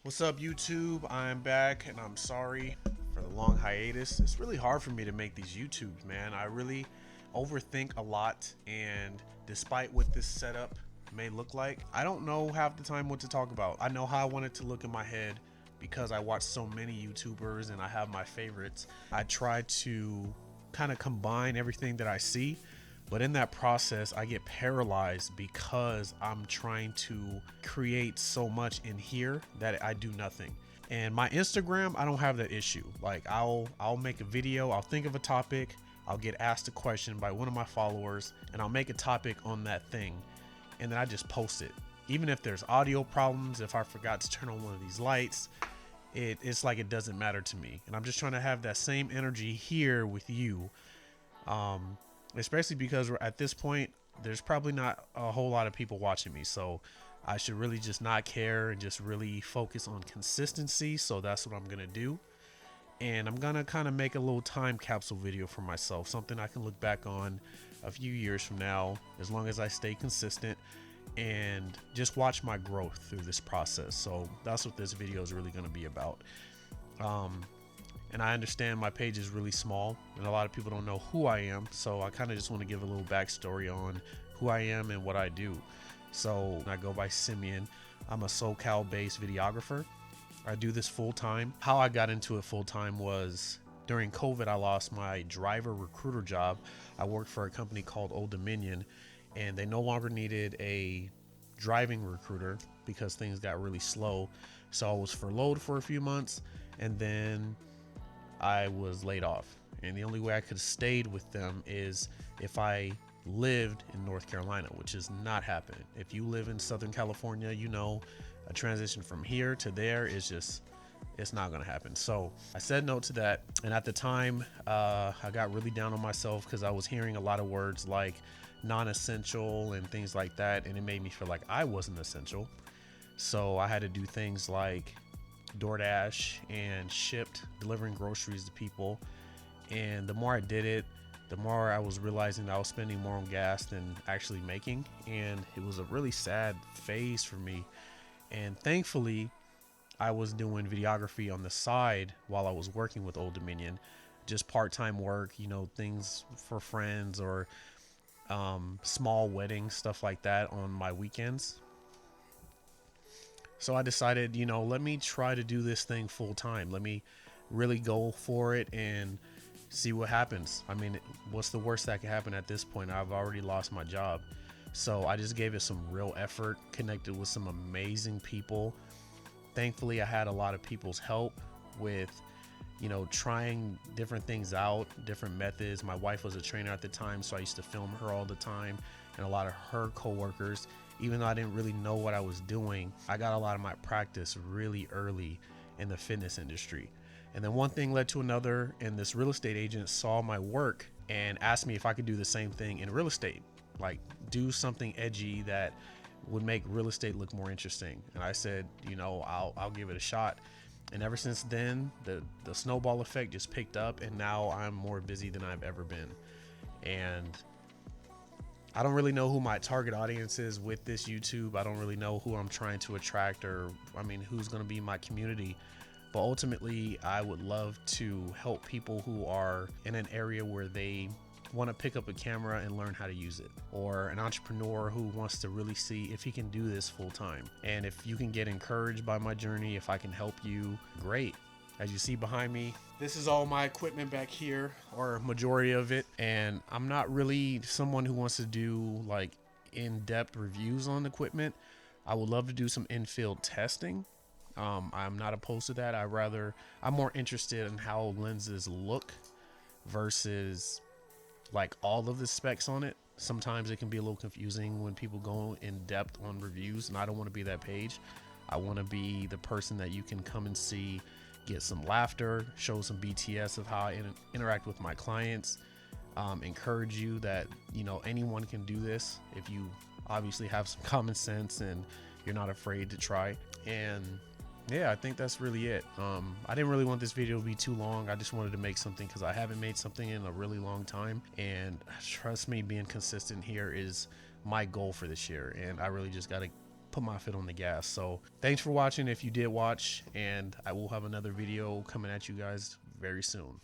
What's up, YouTube? I'm back and I'm sorry for the long hiatus. It's really hard for me to make these YouTubes, man. I really overthink a lot, and despite what this setup may look like, I don't know half the time what to talk about. I know how I want it to look in my head because I watch so many YouTubers and I have my favorites. I try to kind of combine everything that I see, but in that process I get paralyzed because I'm trying to create so much in here that I do nothing. And my Instagram, I don't have that issue. Like I'll make a video, I'll think of a topic, I'll get asked a question by one of my followers, and I'll make a topic on that thing, and then I just post it. Even if there's audio problems, if I forgot to turn on one of these lights, it's like it doesn't matter to me. And I'm just trying to have that same energy here with you. Especially because we're at this point, there's probably not a whole lot of people watching me, so I should really just not care and just really focus on consistency. So that's what I'm gonna do, and I'm gonna kind of make a little time capsule video for myself, something I can look back on a few years from now, as long as I stay consistent and just watch my growth through this process. So that's what this video is really going to be about. And I understand my page is really small and a lot of people don't know who I am, so I kind of just want to give a little backstory on who I am and what I do. So I go by Simeon. I'm a SoCal based videographer. I do this full time. How I got into it full time was during COVID. I lost my driver recruiter job. I worked for a company called Old Dominion, and they no longer needed a driving recruiter because things got really slow. So I was furloughed for a few months, and then I was laid off. And the only way I could have stayed with them is if I lived in North Carolina, which is not happening. If you live in Southern California, you know a transition from here to there is just, it's not gonna happen. So I said no to that. And at the time, I got really down on myself because I was hearing a lot of words like non-essential and things like that, and it made me feel like I wasn't essential. So I had to do things like DoorDash and delivering groceries to people. And the more I did it, the more I was realizing that I was spending more on gas than actually making, and it was a really sad phase for me. And thankfully, I was doing videography on the side while I was working with Old Dominion, just part-time work, you know, things for friends or small weddings, stuff like that on my weekends. So I decided, you know, let me try to do this thing full time. Let me really go for it and see what happens. I mean, what's the worst that could happen at this point? I've already lost my job. So I just gave it some real effort, connected with some amazing people. Thankfully, I had a lot of people's help with, you know, trying different things out, different methods. My wife was a trainer at the time, so I used to film her all the time, and a lot of her coworkers. Even though I didn't really know what I was doing, I got a lot of my practice really early in the fitness industry. And then one thing led to another, and this real estate agent saw my work and asked me if I could do the same thing in real estate, like do something edgy that would make real estate look more interesting. And I said, you know, I'll give it a shot. And ever since then, the snowball effect just picked up, and now I'm more busy than I've ever been. And I don't really know who my target audience is with this YouTube. I don't really know who I'm trying to attract, or I mean, who's going to be my community. But ultimately, I would love to help people who are in an area where they want to pick up a camera and learn how to use it, or an entrepreneur who wants to really see if he can do this full time. And if you can get encouraged by my journey, if I can help you, great. As you see behind me, this is all my equipment back here, or majority of it. And I'm not really someone who wants to do like in-depth reviews on equipment. I would love to do some in-field testing. I'm not opposed to that. I'm more interested in how lenses look versus like all of the specs on it. Sometimes it can be a little confusing when people go in depth on reviews, and I don't want to be that page. I want to be the person that you can come and see, get some laughter, show some BTS of how I interact with my clients, encourage you that, you know, anyone can do this if you obviously have some common sense and you're not afraid to try. And yeah, I think that's really it. I didn't really want this video to be too long. I just wanted to make something because I haven't made something in a really long time, and trust me, being consistent here is my goal for this year, and I really just got to put my foot on the gas. So thanks for watching if you did watch, and I will have another video coming at you guys very soon.